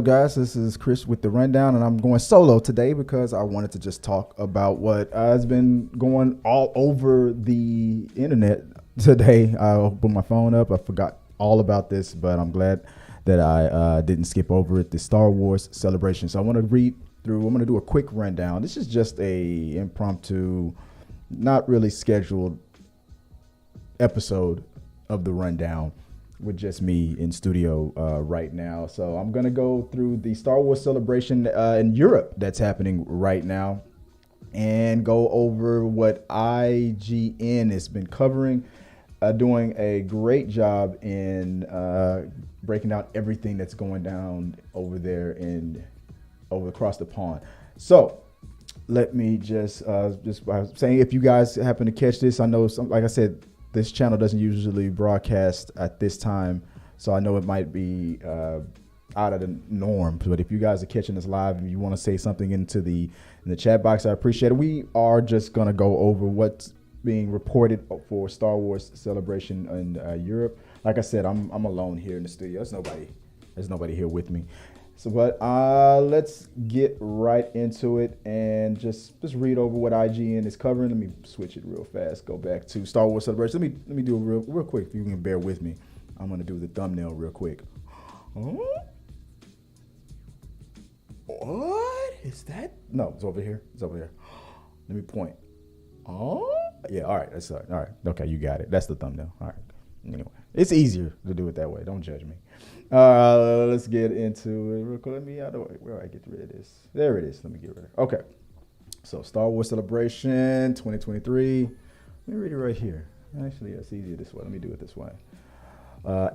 Guys, this is Chris with the rundown, and I'm going solo today because I wanted to just talk about what has been going all over the internet today. I opened my phone up. I forgot all about this, but I'm glad that I didn't skip over it. The Star Wars celebration. So I want to read through. I'm going to do a quick rundown. This is just a impromptu, not really scheduled episode of the rundown with just me in studio right now. So I'm gonna go through the Star Wars celebration in Europe that's happening right now and go over what IGN has been covering, doing a great job in breaking down everything that's going down over there and over across the pond. So let me just by saying, if you guys happen to catch this, I know like I said, this channel doesn't usually broadcast at this time, so I know it might be out of the norm. But if you guys are catching this live and you want to say something in the chat box, I appreciate it. We are just gonna go over what's being reported for Star Wars celebration in Europe. Like I said, I'm alone here in the studio. There's nobody here with me. So, but let's get right into it and just read over what IGN is covering. Let me switch it real fast. Go back to Star Wars Celebration. Let me do it real quick. If you can bear with me, I'm gonna do the thumbnail real quick. What is that? No, it's over here. It's over here. Let me point. Oh, yeah. All right. That's all right. All right. Okay, you got it. That's the thumbnail. All right. Anyway, it's easier to do it that way. Don't judge me. Let's get into it real quick. Let me out of the way. Where do I get rid of this? There it is. Let me get rid of it. Okay. So Star Wars Celebration 2023. Let me read it right here. Actually, it's easier this way. Let me do it this way.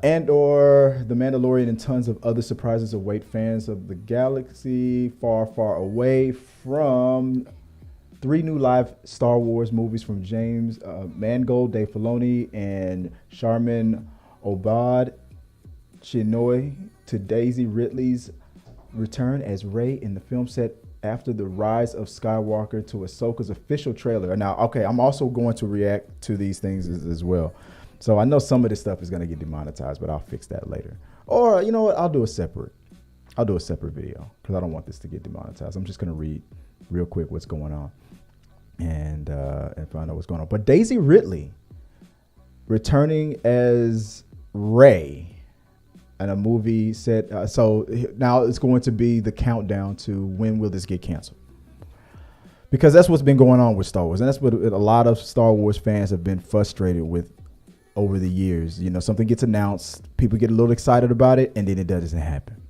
Andor, The Mandalorian, and tons of other surprises await fans of the galaxy far, far away from 3 new live Star Wars movies from James Mangold, Dave Filoni, and Sharmin Obad Chinoy to Daisy Ridley's return as Rey in the film set after the Rise of Skywalker to Ahsoka's official trailer. Now, okay, I'm also going to react to these things as well. So I know some of this stuff is going to get demonetized, but I'll fix that later. Or, you know what, I'll do a separate video because I don't want this to get demonetized. I'm just going to read real quick what's going on and find out what's going on. But Daisy Ridley returning as Rey in a movie set. So now it's going to be the countdown to when will this get canceled? Because that's what's been going on with Star Wars. And that's what a lot of Star Wars fans have been frustrated with over the years. You know, something gets announced, people get a little excited about it, and then it doesn't happen.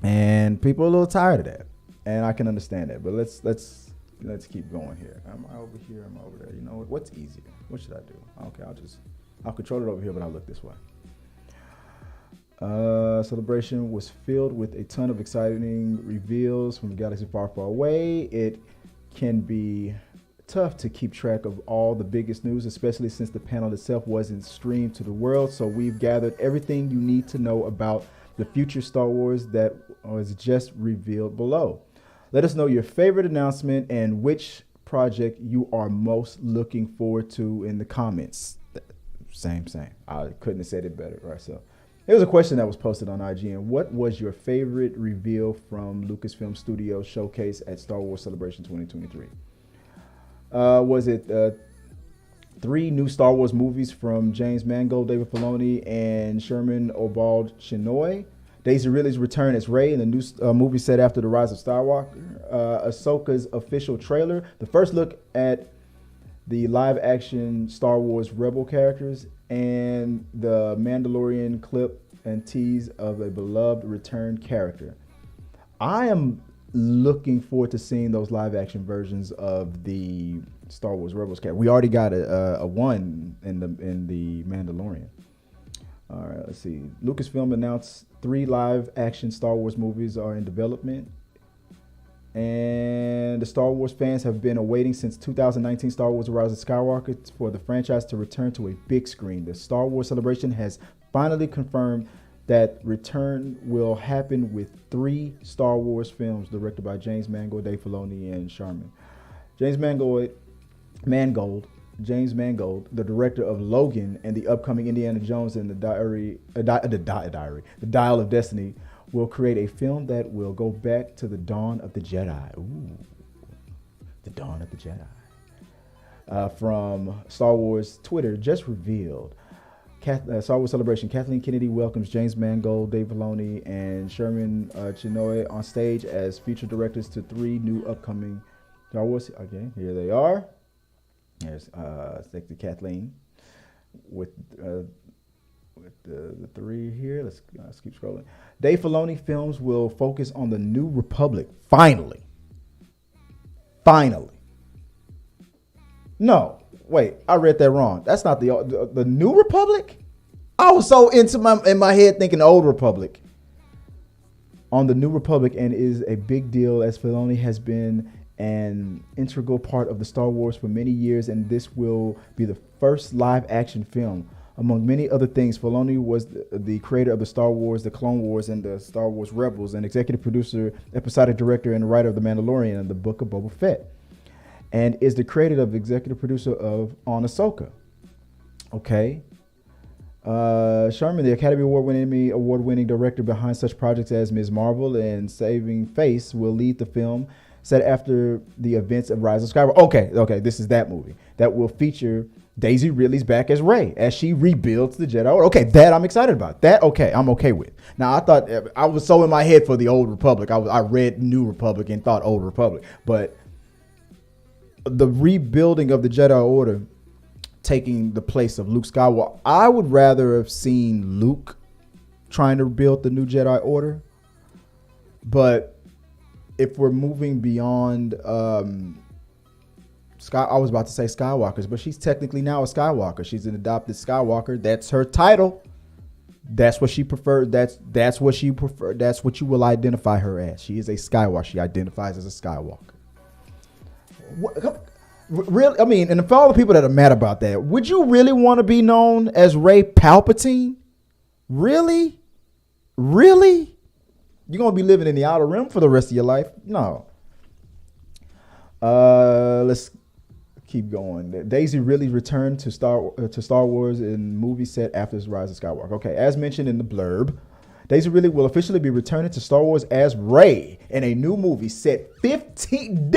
And people are a little tired of that. And I can understand that. But let's keep going here. Am I over here? Am I over there? You know, what's easier? What should I do? Okay, I'll control it over here, but I'll look this way. Celebration was filled with a ton of exciting reveals from a galaxy far, far away. It can be tough to keep track of all the biggest news, especially since the panel itself wasn't streamed to the world. So we've gathered everything you need to know about the future Star Wars that was just revealed below. Let us know your favorite announcement and which project you are most looking forward to in the comments. Same. I couldn't have said it better. Right, so there was a question that was posted on IGN. What was your favorite reveal from Lucasfilm Studios showcase at Star Wars Celebration 2023? Was it 3 new Star Wars movies from James Mangold, David Filoni, and Sherman Obald Chinoy? Daisy Ridley's return as Rey in the new movie set after the Rise of Skywalker. Ahsoka's official trailer. The first look at the live-action Star Wars Rebel characters, and the Mandalorian clip and tease of a beloved return character. I am looking forward to seeing those live-action versions of the Star Wars Rebels character. We already got a one in the Mandalorian. All right, let's see. Lucasfilm announced 3 live-action Star Wars movies are in development. And the Star Wars fans have been awaiting since 2019 Star Wars: The Rise of Skywalker for the franchise to return to a big screen. The Star Wars Celebration has finally confirmed that return will happen with 3 Star Wars films directed by James Mangold, Dave Filoni, and Sharman. James Mangold, the director of Logan and the upcoming Indiana Jones and the Dial of Destiny, will create a film that will go back to the dawn of the Jedi. Ooh, the dawn of the Jedi. From Star Wars Twitter, just revealed. Star Wars Celebration. Kathleen Kennedy welcomes James Mangold, Dave Filoni, and Sherman Chinoy on stage as feature directors to 3 new upcoming Star Wars. Okay, here they are. There's thanks to Kathleen with the 3 here. Let's keep scrolling. Dave Filoni films will focus on the New Republic. Finally. No, wait, I read that wrong. That's not the New Republic. I was so in my head thinking the Old Republic. On the New Republic, and is a big deal as Filoni has been an integral part of the Star Wars for many years, and this will be the first live action film. Among many other things, Filoni was the creator of the Star Wars, the Clone Wars, and the Star Wars Rebels, and executive producer, episodic director, and writer of The Mandalorian and the Book of Boba Fett, and is the creator of executive producer on Ahsoka. Okay. Sherman, the Academy Award-winning director behind such projects as Ms. Marvel and Saving Face, will lead the film set after the events of Rise of Skywalker. Okay, this is that movie that will feature Daisy Ridley's back as Rey as she rebuilds the Jedi Order. Okay, that I'm excited about. That I'm okay with. Now I thought I was so in my head for the Old Republic. I read New Republic and thought Old Republic, but the rebuilding of the Jedi Order taking the place of Luke Skywalker. I would rather have seen Luke trying to build the new Jedi Order, but if we're moving beyond I was about to say Skywalkers, but she's technically now a Skywalker. She's an adopted Skywalker. That's her title. That's what she preferred. That's what she preferred. That's what you will identify her as. She is a Skywalker. She identifies as a Skywalker. Really? I mean, and for all the people that are mad about that, would you really want to be known as Rey Palpatine? Really? Really? You're going to be living in the Outer Rim for the rest of your life? No. Let's keep going. Daisy really returned to Star Wars in movie set after his Rise of Skywalker. Okay, as mentioned in the blurb, Daisy Ridley will officially be returning to Star Wars as Rey in a new movie set 15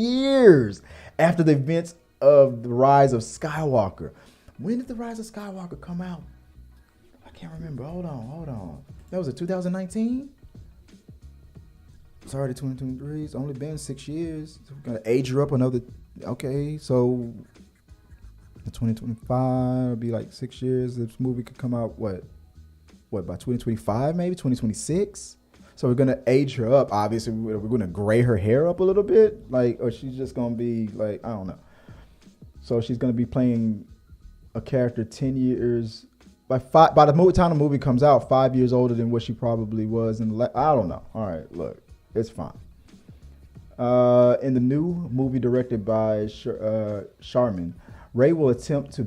years after the events of the Rise of Skywalker. When did the Rise of Skywalker come out? I can't remember. Hold on. That was 2019? It's already 2023. It's only been 6 years. So we're going to age her up another. Okay, so the 2025 will be like 6 years. This movie could come out, what by 2025, maybe 2026? So we're going to age her up. Obviously, we're going to gray her hair up a little bit. Or she's just going to be like, I don't know. So she's going to be playing a character 10 years. By the time the movie comes out, 5 years older than what she probably was. I don't know. All right, look, it's fine. In the new movie directed by Sharman, Rey will attempt to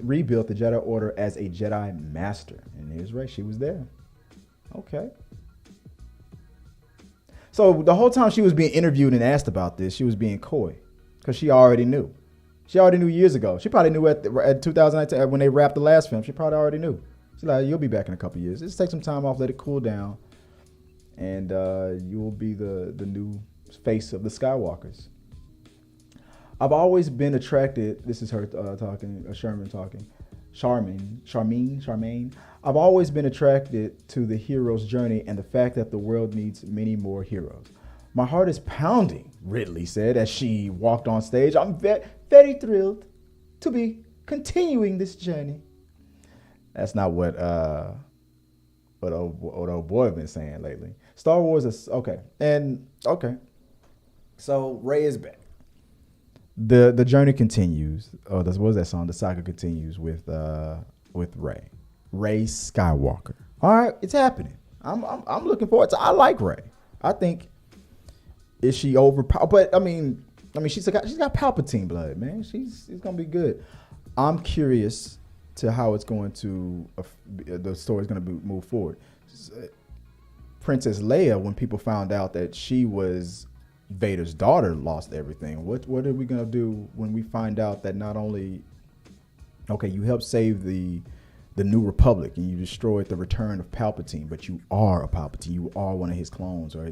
rebuild the Jedi Order as a Jedi Master. And here's Rey. She was there. Okay. So the whole time she was being interviewed and asked about this, she was being coy because she already knew. She already knew years ago. She probably knew at 2019 when they wrapped the last film. She probably already knew. She's like, you'll be back in a couple years. Just take some time off, let it cool down, and you will be the new face of the Skywalkers. I've always been attracted. This is her talking. Sherman talking. Charmaine. I've always been attracted to the hero's journey and the fact that the world needs many more heroes. My heart is pounding, Ridley said as she walked on stage. I'm very thrilled to be continuing this journey. That's not what old boy been saying lately. Star Wars is okay. So Rey is back. The journey continues. Oh, what was that song? The saga continues with Rey. Rey Skywalker. All right, it's happening. I'm looking forward to. I like Rey. I think is she overpowered? But I mean she's got Palpatine blood, man. She's gonna be good. I'm curious to how it's going to the story's gonna move forward. Princess Leia, when people found out that she was Vader's daughter, lost everything. What are we gonna do when we find out that not only Okay, you helped save the New Republic, and you destroyed the return of Palpatine, but you are a Palpatine. You are one of his clones, or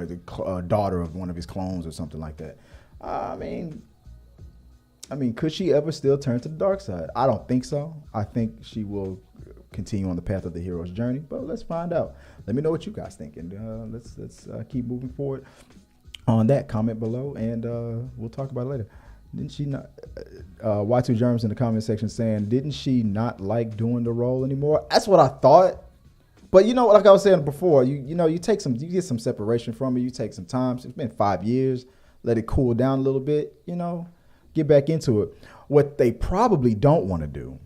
the daughter of one of his clones, or something like that. I mean, could she ever still turn to the dark side? I don't think so. I think she will continue on the path of the hero's journey, but let's find out. Let me know what you guys think, and let's keep moving forward on that. Comment below, and we'll talk about it later. Didn't she not? Y2 Germs in the comment section saying, didn't she not like doing the role anymore? That's what I thought. But you know, like I was saying before, you get some separation from it. You take some time. It's been 5 years. Let it cool down a little bit. Get back into it. What they probably don't want to do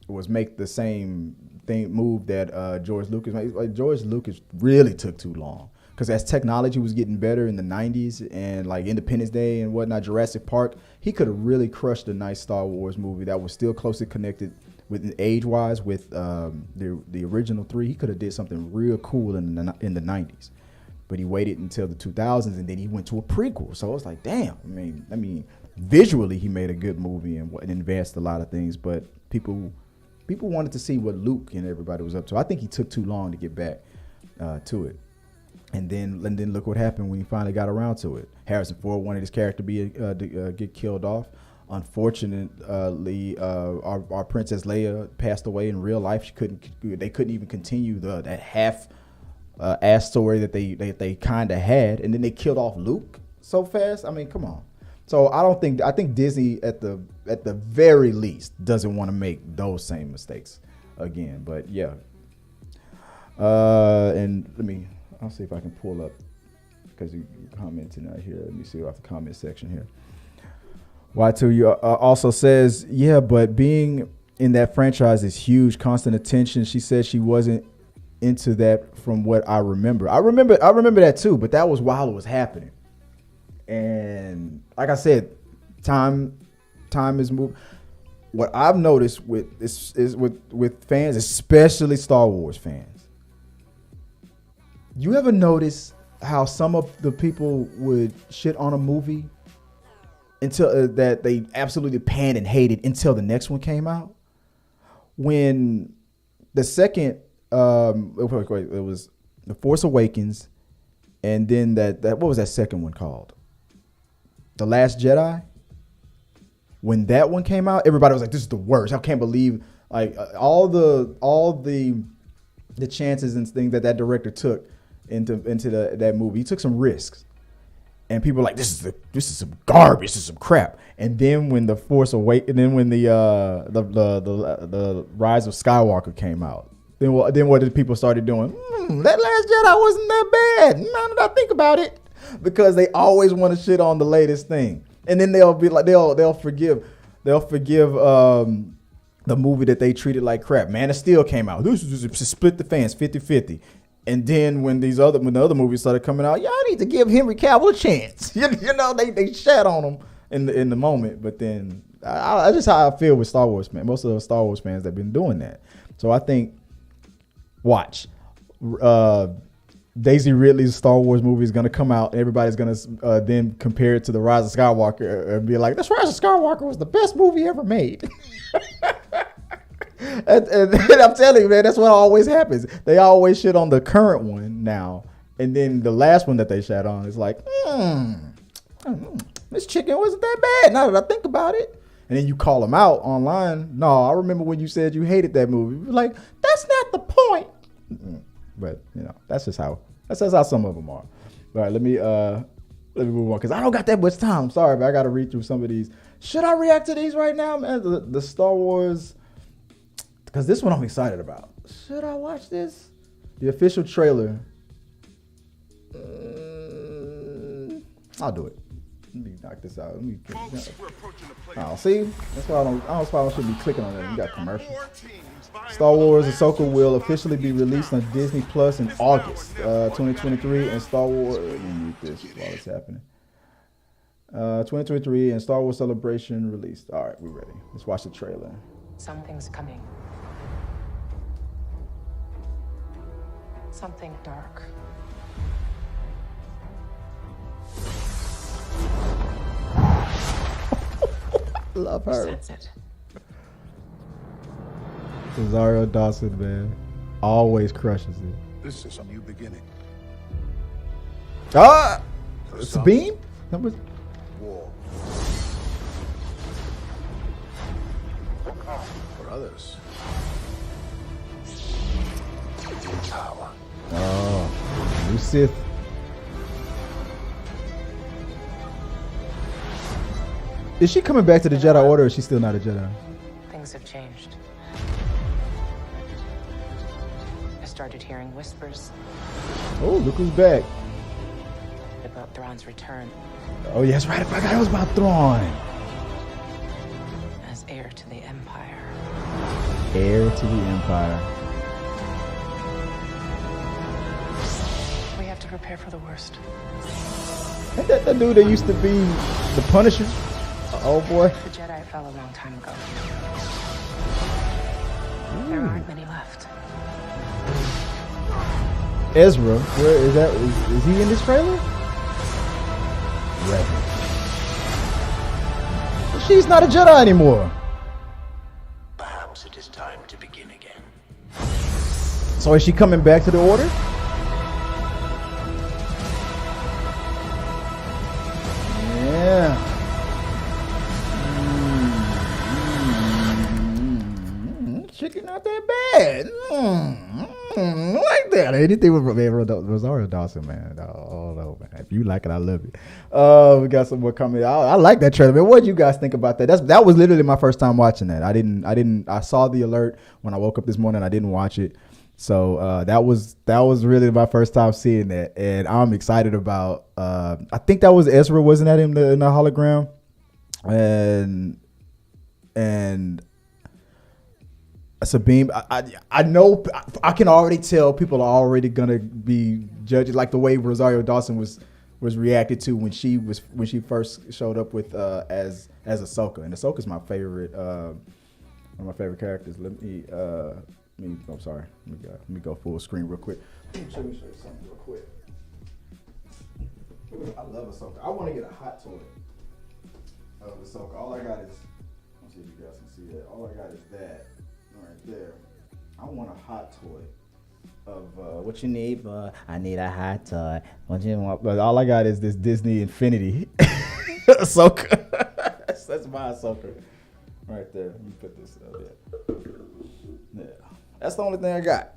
was make the same move that George Lucas made. Like, George Lucas really took too long. Because as technology was getting better in the 90s and like Independence Day and whatnot, Jurassic Park, he could have really crushed a nice Star Wars movie that was still closely connected with age-wise with the original 3. He could have did something real cool in the 90s. But he waited until the 2000s, and then he went to a prequel. So it's like, damn. I mean, visually he made a good movie and advanced a lot of things, but people wanted to see what Luke and everybody was up to. I think he took too long to get back to it. And then look what happened when he finally got around to it. Harrison Ford wanted his character to get killed off. Unfortunately, our Princess Leia passed away in real life. They couldn't even continue that half ass story that they kind of had, and then they killed off Luke so fast. I mean, come on. So I think Disney at the very least doesn't want to make those same mistakes again. But yeah. And I'll see if I can pull up, because you commenting out here. Let me see off the comment section here. Y2 you also says, yeah, but being in that franchise is huge, constant attention. She said she wasn't into that from what I remember. I remember that too, but that was while it was happening. And like I said, time is moving. What I've noticed with fans, especially Star Wars fans, you ever notice how some of the people would shit on a movie until that they absolutely panned and hated until the next one came out? When the second, it was The Force Awakens, and then that what was that second one called? The Last Jedi. When that one came out, everybody was like, "This is the worst. I can't believe like all the chances and things that director took into that movie. He took some risks, and people were like, this is some garbage, this is some crap." And then when the Force Awakens, and then when the Rise of Skywalker came out, then what did people started doing? That Last Jedi wasn't that bad. Now that I think about it, because they always want to shit on the latest thing, and then they'll be like, they'll forgive the movie that they treated like crap. Man of Steel came out. This is just split the fans 50-50. And then when the other movies started coming out, y'all need to give Henry Cavill a chance. They shat on him in the moment. But then I just how I feel with Star Wars fans. Most of the Star Wars fans have been doing that. So I think, watch, Daisy Ridley's Star Wars movie is going to come out. And everybody's going to then compare it to the Rise of Skywalker and be like, this Rise of Skywalker was the best movie ever made. And I'm telling you, man, that's what always happens. They always shit on the current one now, and then the last one that they shat on is like, this chicken wasn't that bad. Now that I think about it, and then you call them out online. No, I remember when you said you hated that movie. You're like, that's not the point. But that's just how some of them are. All right, let me move on, because I don't got that much time. I'm sorry, but I got to read through some of these. Should I react to these right now, man? The Star Wars. Because this one I'm excited about. Should I watch this? The official trailer. I'll do it. Let me knock this out. See? That's why I should be clicking on that. You got commercials. Star Wars Ahsoka will officially be released on Disney Plus in August 2023. And Star Wars... Let me mute this while it's happening. 2023 and Star Wars Celebration released. All right, we're ready. Let's watch the trailer. Something's coming. Something dark. Love her. Sense it. Rosario Dawson, man, always crushes it. This is a new beginning. Ah, it's a beam. Number. War. For others, power. Oh, new Sith. Is she coming back to the Jedi Order, or is she still not a Jedi? Things have changed. I started hearing whispers Oh, look who's back. about Thrawn's return Oh, yes, right. I forgot it was about Thrawn. as heir to the Empire. Heir to the Empire. We have to prepare for the worst. Ain't that the dude that used to be the Punisher? Oh boy. The Jedi fell a long time ago. There aren't many left. Ezra, where is that? Is he in this trailer? Reverend. She's not a Jedi anymore. Perhaps it is time to begin again. So is she coming back to the Order? Yeah. Chicken not that bad. Like that. Anything with Rosario Dawson, man. Oh no, man. If you like it, I love it. We got some more coming. I like that trailer, man. What did you guys think about that? That was literally my first time watching that. I saw the alert when I woke up this morning. I didn't watch it. So that was really my first time seeing that, and I'm excited about. I think that was Ezra, wasn't that in the hologram, and Sabine. I know I can already tell people are already gonna be judging, like the way Rosario Dawson was reacted to when she first showed up with as Ahsoka, and Ahsoka's my favorite, one of my favorite characters. I'm sorry. Let me go full screen real quick. Let me show you something real quick. I love Ahsoka. I want to get a hot toy of Ahsoka. All I got is, let's see if you guys can see that. All I got is that right there. I want a hot toy of what you need. I need a hot toy. What you want? But all I got is this Disney Infinity Ahsoka. That's my Ahsoka right there. Let me put this up there. Yeah. That's the only thing I got.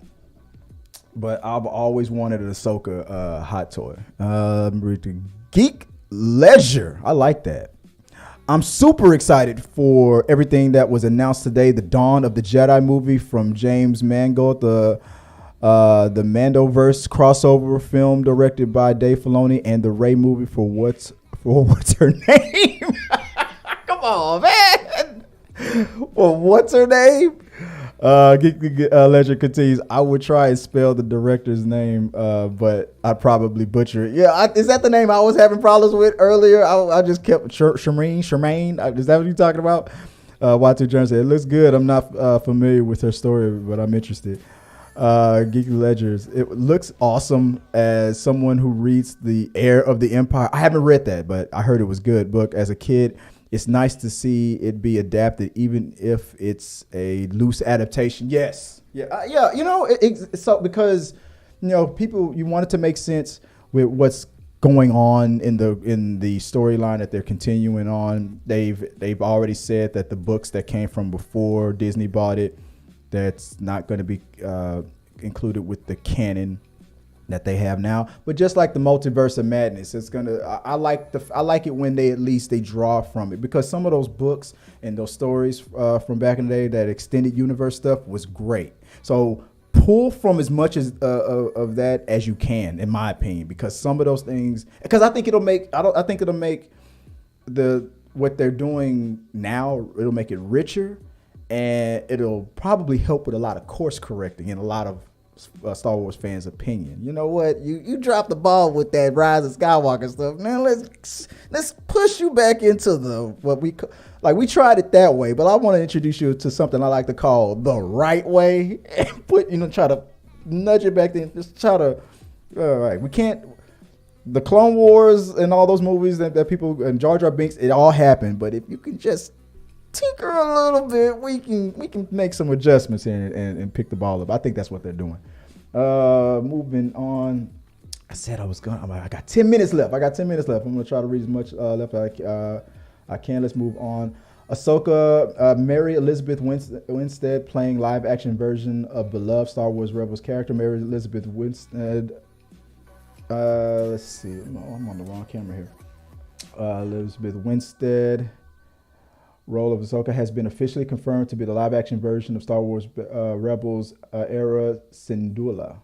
But I've always wanted an Ahsoka hot toy. Geek Leisure. I like that. I'm super excited for everything that was announced today. The Dawn of the Jedi movie from James Mangold, the Mandoverse crossover film directed by Dave Filoni, and the Rey movie for what's her name? Come on, man. Well, what's her name? Legend continues. I would try and spell the director's name, but I'd probably butcher it. Yeah, is that the name I was having problems with earlier? I just kept Charmaine. Is that what you're talking about? Y2 Jones said, it looks good. I'm not familiar with her story, but I'm interested. Geeky Ledgers. It looks awesome as someone who reads The Heir of the Empire. I haven't read that, but I heard it was good book as a kid. It's nice to see it be adapted, even if it's a loose adaptation. Yes. Yeah. Yeah. You know, it's so because, you know, people, you want it to make sense with what's going on in the storyline that they're continuing on. They've already said that the books that came from before Disney bought it, that's not going to be included with the canon that they have now. But just like the Multiverse of Madness, it's gonna. I like it when they at least they draw from it, because some of those books and those stories from back in the day, that extended universe stuff was great. So pull from as much as of that as you can, in my opinion, because some of those things. Because I think it'll make. I think it'll make what they're doing now. It'll make it richer, and it'll probably help with a lot of course correcting in a lot of Star Wars fans' opinion. You know what? You dropped the ball with that Rise of Skywalker stuff. Now let's push you back into we tried it that way, but I want to introduce you to something I like to call the right way, and try to nudge it back in. Just try to. All right, we can't. The Clone Wars and all those movies that people and Jar Jar Binks, it all happened. But if you can just tinker a little bit, we can make some adjustments here and pick the ball up. I think that's what they're doing. Moving on. I said I got 10 minutes left. I'm gonna try to read as much left as I can. Let's move on. Ahsoka, Mary Elizabeth Winstead playing live action version of beloved Star Wars Rebels character Mary Elizabeth Winstead. Let's see. I'm on the wrong camera here. Elizabeth Winstead role of Ahsoka has been officially confirmed to be the live action version of Star Wars Rebels Hera Syndulla.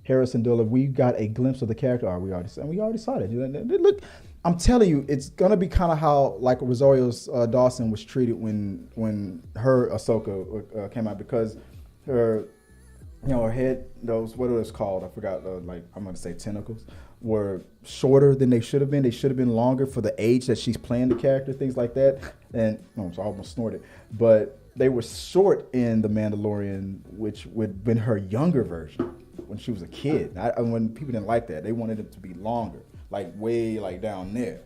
Hera Syndulla. We got a glimpse of the character. We already saw that. Look, I'm telling you, it's gonna be kind of how like Rosario Dawson was treated when her Ahsoka came out, because her, her head, those, what are those called? I forgot. Like, I'm gonna say tentacles were shorter than they should have been. They should have been longer for the age that she's playing the character, things like that. And so I almost snorted, but they were short in The Mandalorian, which would have been her younger version when she was a kid. When people didn't like that, they wanted it to be longer, like way like down there,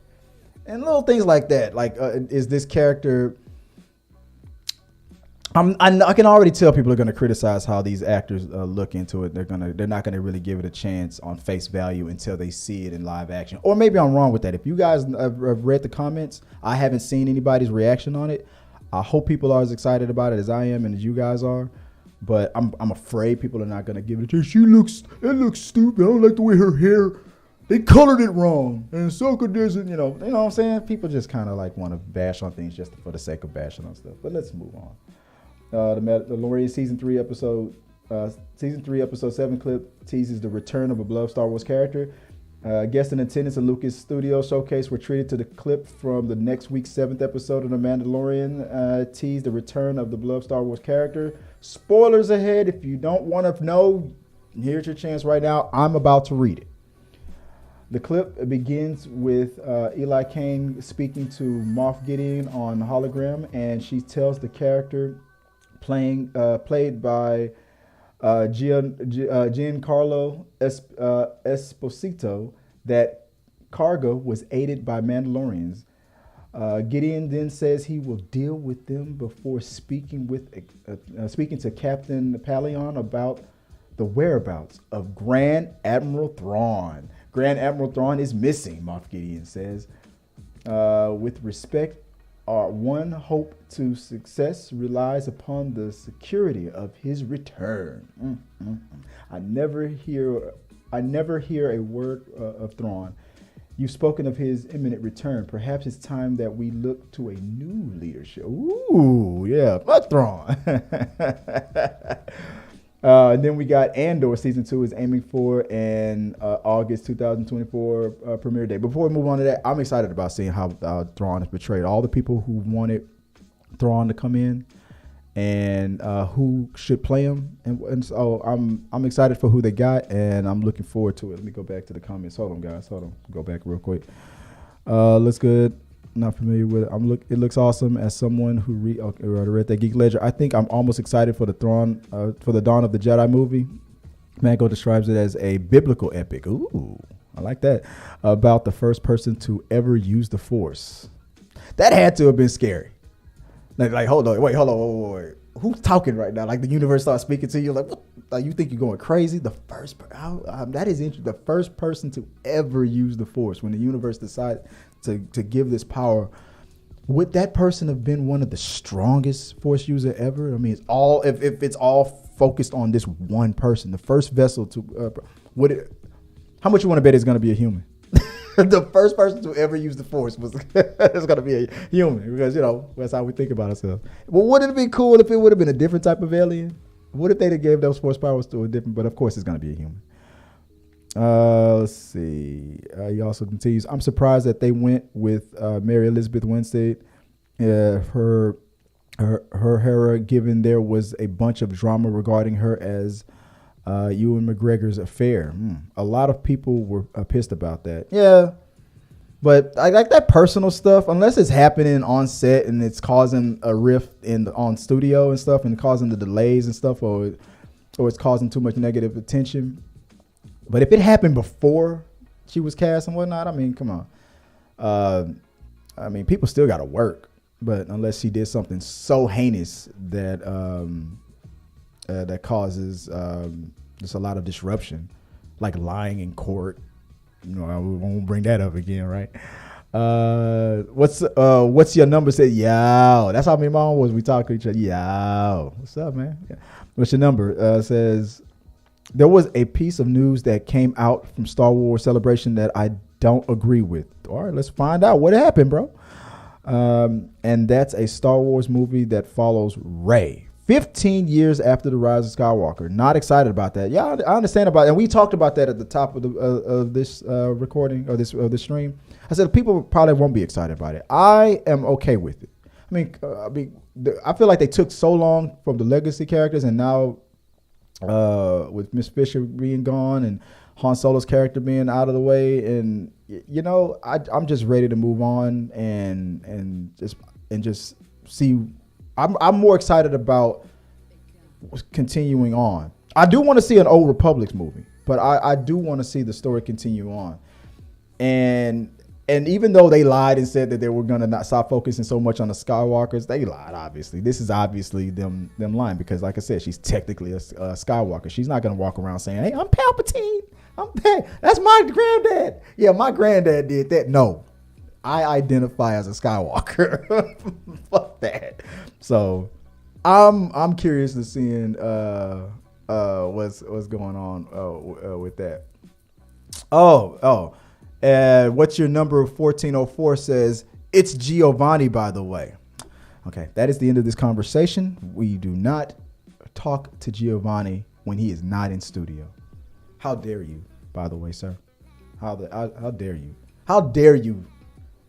and little things like that. Like, is this character? I can already tell people are going to criticize how these actors look into it. They're not going to really give it a chance on face value until they see it in live action. Or maybe I'm wrong with that. If you guys have read the comments, I haven't seen anybody's reaction on it. I hope people are as excited about it as I am and as you guys are. But I'm afraid people are not going to give it a chance. It looks stupid. I don't like the way her hair. They colored it wrong, and Ahsoka doesn't. You know what I'm saying? People just kind of like want to bash on things just for the sake of bashing on stuff. But let's move on. The Mandalorian season 3 episode 7 clip teases the return of a beloved Star Wars character. Guests in attendance at Lucas Studio showcase were treated to the clip from the next week's 7th episode of The Mandalorian. Teased the return of the beloved Star Wars character. Spoilers ahead. If you don't want to know, here's your chance right now. I'm about to read it. The clip begins with Eli Kane speaking to Moff Gideon on hologram, and she tells the character played by Giancarlo Esposito that cargo was aided by Mandalorians. Gideon then says he will deal with them before speaking to Captain Paleon about the whereabouts of Grand Admiral Thrawn. Grand Admiral Thrawn is missing, Moff Gideon says. With respect, our one hope to success relies upon the security of his return. I never hear a word of Thrawn. You've spoken of his imminent return. Perhaps it's time that we look to a new leadership. Ooh, yeah, fuck Thrawn. And then we got Andor season 2 is aiming for an August 2024 premiere date. Before we move on to that, I'm excited about seeing how Thrawn is portrayed. All the people who wanted Thrawn to come in and who should play him, and so I'm excited for who they got, and I'm looking forward to it. Let me go back to the comments. Hold on, guys. Go back real quick. Looks good. Not familiar with it. It looks awesome. As someone who read that Geek Ledger, I think I'm almost excited for the Dawn of the Jedi movie. Mango describes it as a biblical epic. Ooh, I like that. About the first person to ever use the Force. That had to have been scary. Like hold on, wait. Who's talking right now? Like the universe starts speaking to you. Like, what? Like you think you're going crazy? The first, that is interesting. The first person to ever use the Force, when the universe decided to give this power, would that person have been one of the strongest Force user ever? I mean, it's all if it's all focused on this one person, the first vessel to how much you want to bet it's going to be a human? The first person to ever use the Force was it's going to be a human, because that's how we think about ourselves. Well, wouldn't it be cool if it would have been a different type of alien? What if they gave those Force powers to a different? But of course, it's going to be a human. Let's see. He also continues, I'm surprised that they went with Mary Elizabeth Winstead, her Hera, given there was a bunch of drama regarding her as Ewan McGregor's affair. A lot of people were pissed about that. Yeah, but I like that personal stuff, unless it's happening on set and it's causing a rift on studio and stuff and causing the delays and stuff, or it's causing too much negative attention. But if it happened before she was cast and whatnot, I mean, come on. I mean, people still got to work. But unless she did something so heinous that that causes just a lot of disruption, like lying in court. I won't bring that up again, right? What's your number? Said yow. That's how me and mom was. We talk to each other. Yow. What's up, man? Yeah. What's your number? Says there was a piece of news that came out from Star Wars Celebration that I don't agree with. All right, let's find out what happened, bro. And that's a Star Wars movie that follows Rey 15 years after the Rise of Skywalker. Not excited about that. Yeah, I understand about it. And we talked about that at the top of this recording or this stream. I said people probably won't be excited about it. I am okay with it. I feel like they took so long from the legacy characters, and now with Miss Fisher being gone and Han Solo's character being out of the way, and I'm just ready to move on and just see. I'm more excited about continuing on. I do want to see an Old Republic movie, but I do want to see the story continue on. And even though they lied and said that they were gonna not stop focusing so much on the Skywalkers, they lied. Obviously, this is obviously them lying, because, like I said, she's technically a Skywalker. She's not gonna walk around saying, "Hey, I'm Palpatine. That's my granddad." Yeah, my granddad did that. No, I identify as a Skywalker. Fuck that. So I'm curious to seeing what's going on with that. What's your number? 1404 says it's Giovanni, by the way. Okay, that is the end of this conversation. We do not talk to Giovanni when he is not in studio. How dare you, by the way, sir? How dare you? How dare you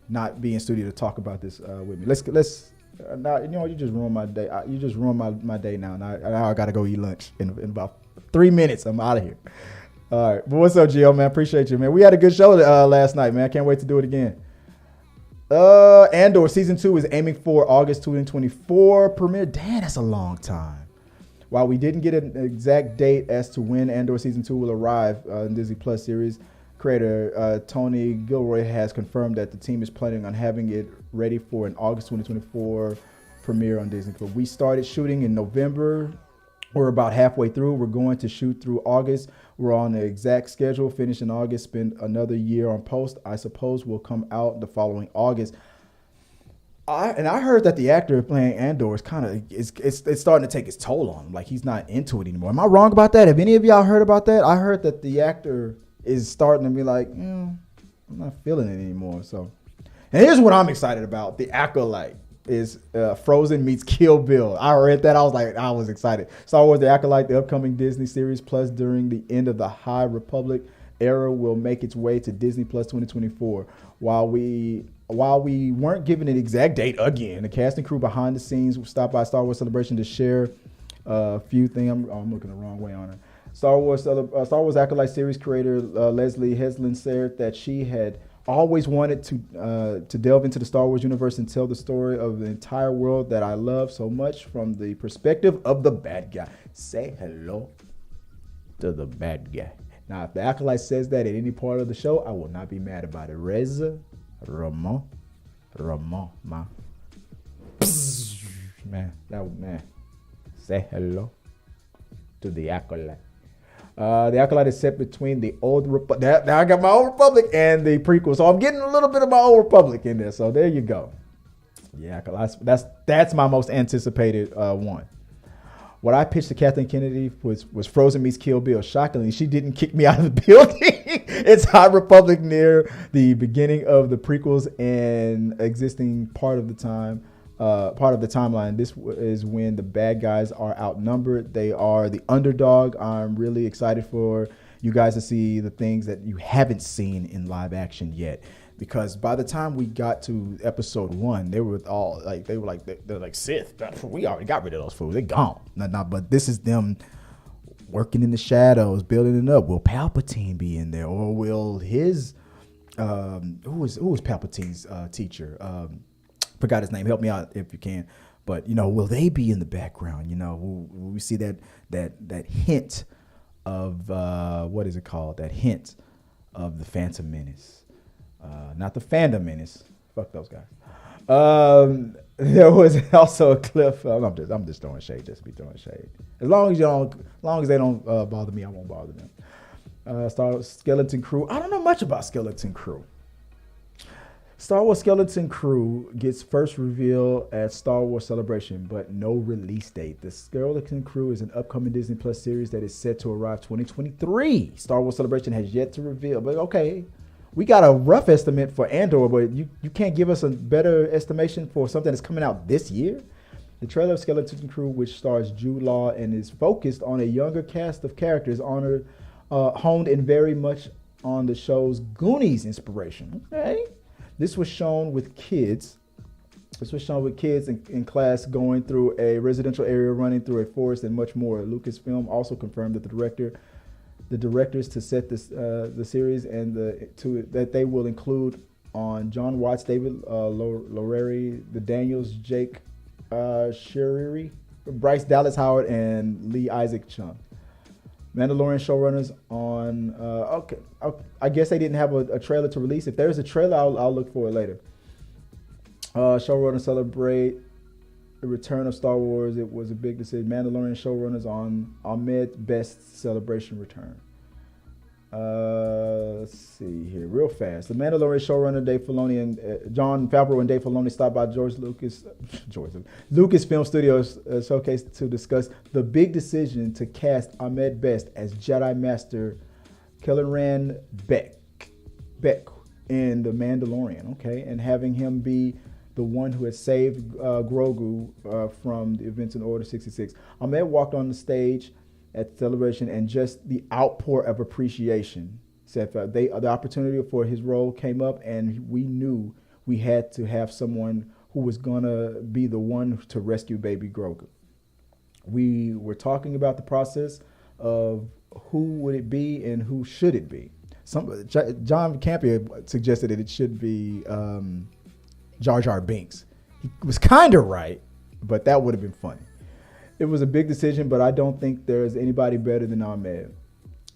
not be in studio to talk about this with me? Let's. Now, you just ruined my day. You just ruined my day now. Now I got to go eat lunch in about 3 minutes. I'm out of here. All right. But what's up, Gio, man? Appreciate you, man. We had a good show last night, man. I can't wait to do it again. Andor Season 2 is aiming for August 2024 premiere. Damn, that's a long time. While we didn't get an exact date as to when Andor Season 2 will arrive in Disney Plus series, creator Tony Gilroy has confirmed that the team is planning on having it ready for an August 2024 premiere on Disney Plus. We started shooting in November. We're about halfway through. We're going to shoot through August. We're on the exact schedule. Finish in August. Spend another year on post. I suppose will come out the following August. I heard that the actor playing Andor is it's starting to take its toll on him. Like, he's not into it anymore. Am I wrong about that? Have any of y'all heard about that? I heard that the actor is starting to be like, I'm not feeling it anymore. So, and here's what I'm excited about: The Acolyte is Frozen meets Kill Bill. I read that. I was excited. Star Wars: The Acolyte, the upcoming Disney series, plus during the end of the High Republic era, will make its way to Disney Plus 2024. While we weren't given an exact date again, the cast and crew behind the scenes stopped by Star Wars Celebration to share a few things. I'm looking the wrong way on it. Star Wars Acolyte series creator Leslie Heslin said that she had always wanted to delve into the Star Wars universe and tell the story of the entire world that I love so much from the perspective of the bad guy. Say hello to the bad guy. Now, if the Acolyte says that at any part of the show, I will not be mad about it. Reza Ramon, man. Man. Say hello to the Acolyte. The Acolyte is set between the Old Republic. Now I got my Old Republic and the prequel, so I'm getting a little bit of my Old Republic in there. So there you go. Yeah, that's my most anticipated one. What I pitched to Kathleen Kennedy was Frozen meets Kill Bill. Shockingly, she didn't kick me out of the building. It's High Republic near the beginning of the prequels and existing part of the timeline. This is when the bad guys are outnumbered. They are the underdog. I'm really excited for you guys to see the things that you haven't seen in live action yet. Because by the time we got to episode 1, they were like Sith. We already got rid of those fools. They're gone. But this is them working in the shadows, building it up. Will Palpatine be in there, or will his who was Palpatine's teacher? Forgot his name. Help me out if you can. But will they be in the background? Will we see that hint of what is it called? That hint of the Phantom Menace. Not the Fandom Menace. Fuck those guys. There was also a clip. I'm just throwing shade, just be throwing shade. As long as they don't bother me, I won't bother them. Star Wars Skeleton Crew. I don't know much about Skeleton Crew. Star Wars Skeleton Crew gets first reveal at Star Wars Celebration, but no release date. The Skeleton Crew is an upcoming Disney Plus series that is set to arrive 2023. Star Wars Celebration has yet to reveal, but okay. We got a rough estimate for Andor, but you can't give us a better estimation for something that's coming out this year? The trailer of Skeleton Crew, which stars Jude Law and is focused on a younger cast of characters, honed in very much on the show's Goonies inspiration. Okay. This was shown with kids. In class going through a residential area, running through a forest, and much more. Lucasfilm also confirmed that the directors to set this the series and that they will include on John Watts, David Lowery, the Daniels, Jake Sherry, Bryce Dallas Howard, and Lee Isaac Chung. Mandalorian showrunners on. I guess they didn't have a trailer to release. If there's a trailer, I'll look for it later. Showrunners celebrate the return of Star Wars. It was a big decision. Mandalorian showrunners on Ahmed Best's celebration return. Let's see here, real fast. The Mandalorian showrunner Dave Filoni and Jon Favreau and Dave Filoni stopped by Lucasfilm Studios showcase to discuss the big decision to cast Ahmed Best as Jedi Master Kelleran Beck in The Mandalorian. Okay, and having him be the one who had saved Grogu from the events in Order 66. Ahmed walked on the stage at Celebration, and just the outpour of appreciation said the opportunity for his role came up, and we knew we had to have someone who was gonna be the one to rescue baby Grogu. We were talking about the process of who would it be and who should it be. John Campea suggested that it should be Jar Jar Binks. He was kind of right, but that would have been funny. It was a big decision, but I don't think there's anybody better than Ahmed.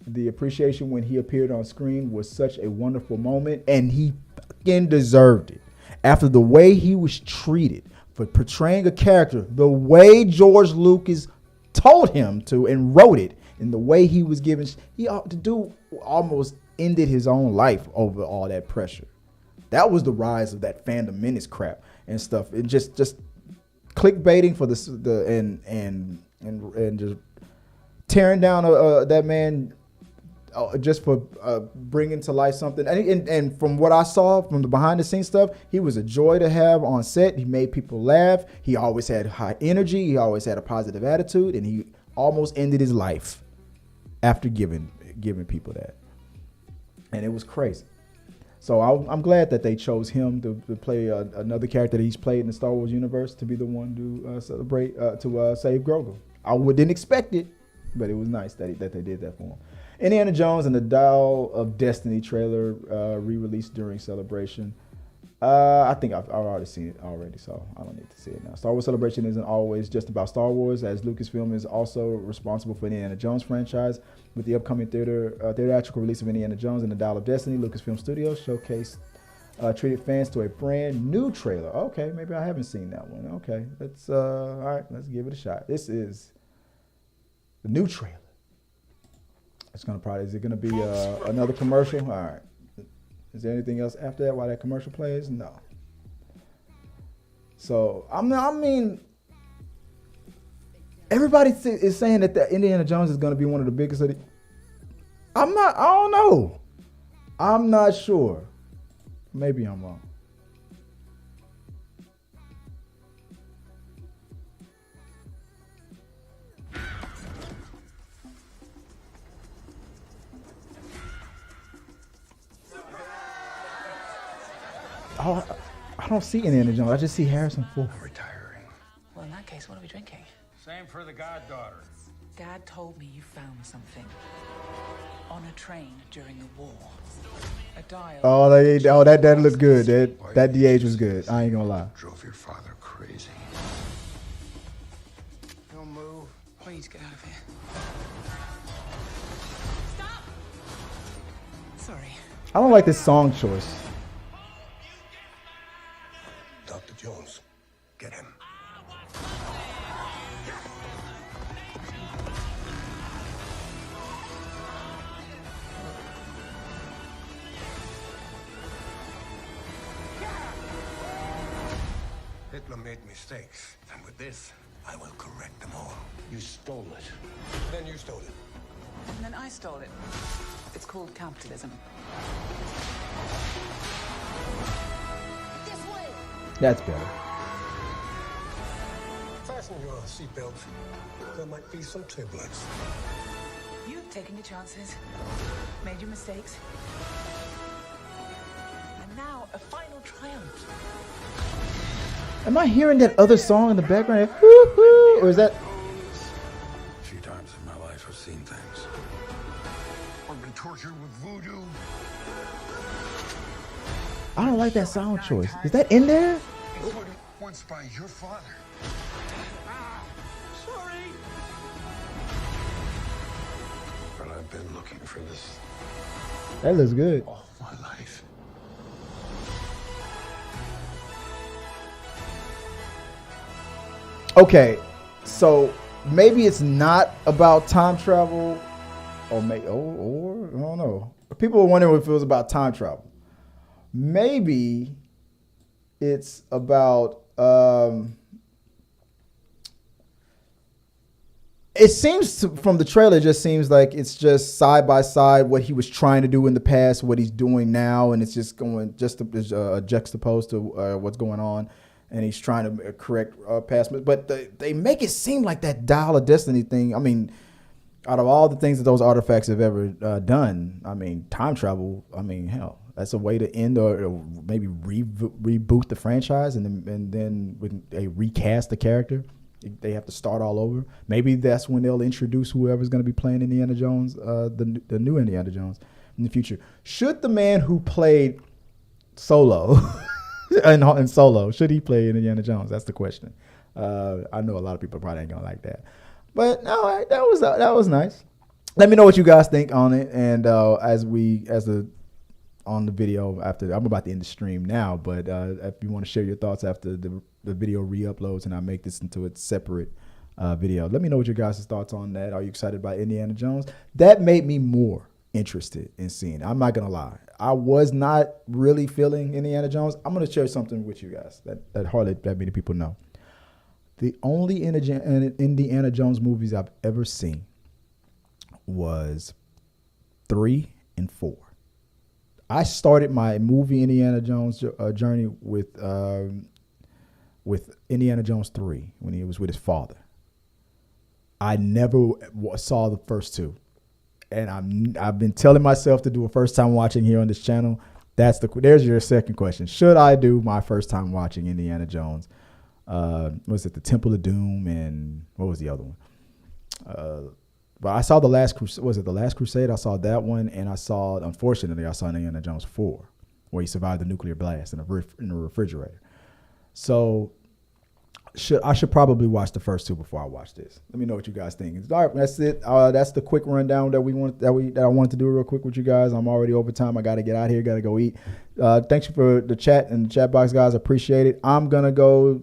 The appreciation when he appeared on screen was such a wonderful moment, and he fucking deserved it. After the way he was treated for portraying a character, the way George Lucas told him to and wrote it, and the way he was given, the dude almost ended his own life over all that pressure. That was the rise of that fandom menace crap and stuff. It just clickbaiting for and just tearing down that man just for bringing to life something. And from what I saw from the behind the scenes stuff, he was a joy to have on set. He made people laugh. He always had high energy. He always had a positive attitude, and he almost ended his life after giving people that. And it was crazy. So I'm glad that they chose him to play another character that he's played in the Star Wars universe to be the one to celebrate, to save Grogu. I didn't expect it, but it was nice that they did that for him. Indiana Jones and the Dial of Destiny trailer re-released during Celebration. I think I've already seen it already, so I don't need to see it now. Star Wars Celebration isn't always just about Star Wars, as Lucasfilm is also responsible for the Indiana Jones franchise. With the upcoming theatrical release of Indiana Jones and the Dial of Destiny, Lucasfilm Studios treated fans to a brand new trailer. Okay, maybe I haven't seen that one. Okay, let's all right, let's give it a shot. This is the new trailer. Is it gonna be another commercial? All right. Is there anything else after that while that commercial plays? No. So I mean, everybody is saying that the Indiana Jones is going to be one of the biggest of the. I don't know. I'm not sure. Maybe I'm wrong. Oh, I don't see Indiana Jones. I just see Harrison Ford. Retiring. Well, in that case, what are we drinking? Same for the goddaughter. Dad told me you found something on a train during the war. A dial. Oh, that looked good. That DH was good. I ain't gonna lie. Drove your father crazy. Don't move. Please get out of here. Stop! Sorry. I don't like this song choice. Dr. Jones, get him. Hitler made mistakes, and with this, I will correct them all. You stole it. Then you stole it. And then I stole it. It's called capitalism. This way. That's better. Fasten your seatbelts. There might be some turbulence. You've taken your chances, made your mistakes. And now a final triumph. Am I hearing that other song in the background? Woo-hoo, or is that? A few times in my life I've seen things. I've been tortured with voodoo. I don't like that sound choice. Is that in there? Including once by your father. Sorry. But I've been looking for this That looks good. all my life. Okay, so maybe it's not about time travel, or I don't know. People were wondering if it was about time travel. Maybe it's about. It seems from the trailer, it just seems like it's just side by side what he was trying to do in the past, what he's doing now, and it's just going juxtaposed to what's going on. And he's trying to correct past, but they make it seem like that Dial of Destiny thing. I mean, out of all the things that those artifacts have ever done, I mean, time travel. I mean, hell, that's a way to end or maybe reboot the franchise, and then when they recast the character, they have to start all over. Maybe that's when they'll introduce whoever's going to be playing Indiana Jones, the new Indiana Jones in the future. Should the man who played Solo and Solo, should he play Indiana Jones? That's the question. I know a lot of people probably ain't gonna like that, but no, that was nice. Let me know what you guys think on it, and on the video after. I'm about to end the stream now, but if you want to share your thoughts after the video re-uploads and I make this into a separate video, let me know what your guys' thoughts on that. Are you excited about Indiana Jones? That made me more interested in seeing it. I'm not gonna lie, I was not really feeling Indiana Jones. I'm gonna share something with you guys that hardly that many people know. The only Indiana Jones movies I've ever seen was 3 and 4. I started my movie Indiana Jones journey with Indiana Jones 3 when he was with his father. I never saw the first two. And I've been telling myself to do a first time watching here on this channel. There's your second question. Should I do my first time watching Indiana Jones? Was it the Temple of Doom and what was the other one? But I saw the Last Crusade. Was it the Last Crusade? I saw that one, and unfortunately, I saw Indiana Jones 4, where he survived the nuclear blast in a refrigerator. So I should probably watch the first two before I watch this. Let me know what you guys think. All right, that's it. That's the quick rundown that I wanted to do real quick with you guys. I'm already over time. I got to get out here. Got to go eat. Thanks for the chat and the chat box, guys. Appreciate it. I'm gonna go